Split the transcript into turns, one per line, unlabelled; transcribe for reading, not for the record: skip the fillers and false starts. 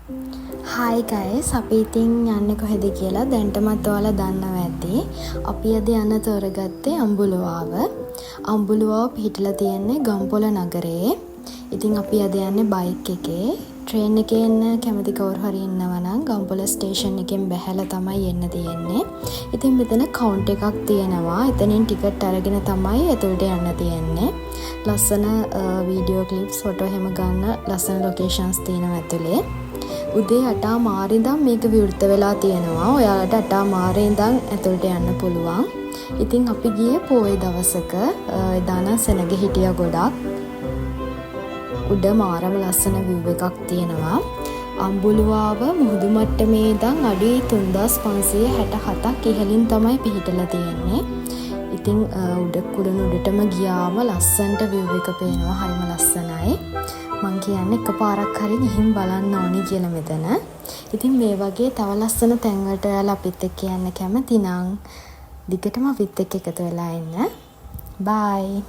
Hi guys, අපි ඉතින් යන්නේ කොහෙද කියලා දැන්ටමත් ඔයාලා දන්නවා ඇති. අපි අද යන්න තෝරගත්තේ අඹුලුවාව. අඹුලුවාව පිහිටලා තියෙන්නේ ගම්පොළ නගරයේ. ඉතින් අපි අද යන්නේ බයික් එකේ. ට්‍රේන් එකේ එන්න කැමති කවුරු හරි ඉන්නවා නම් ගම්පොළ ස්ටේෂන් එකෙන් බැහැලා තමයි එන්න තියෙන්නේ. ඉතින් මෙතන කවුන්ට් එකක් තියෙනවා. එතනින් ටිකට් අරගෙන තමයි එතනට යන්න තියෙන්නේ. ලස්සන වීඩියෝ ක්ලිප්ස් ෆොටෝ හැම ගන්න ලස්සන ලොකේෂන්ස් තියෙනවා ඇතුලේ. උදේ 8 මාරේ ඉඳන් මේක විවෘත වෙලා තියෙනවා. ඔයාලට 8 මාරේ ඉඳන් ඇතුළට යන්න පුළුවන්. ඉතින් අපි ගියේ පොයේ දවසක. එදා නම් සෙනග හිටියා ගොඩක්. උඩ මාරම ලස්සන view එකක් තියෙනවා. අඹුලුවාව මුහුදු මට්ටමේ ඉඳන් අඩි 3567ක් ඉහළින් තමයි පිහිටලා තියෙන්නේ. ඉතින් උඩ කුඩන උඩටම ගියාම ලස්සනට view එක පේනවා. හරිම ලස්සනයි. මං කියන්නේ එකපාරක් හරි ගිහින් බලන්න ඕනි කියලා මෙතන. ඉතින් මේ වගේ තව ලස්සන තැන් වලට ඔයාලා අපිත් එක්ක යන්න කැමති නම් දිගටම අපිත් එක්ක එකතු වෙලා ඉන්න. බයි.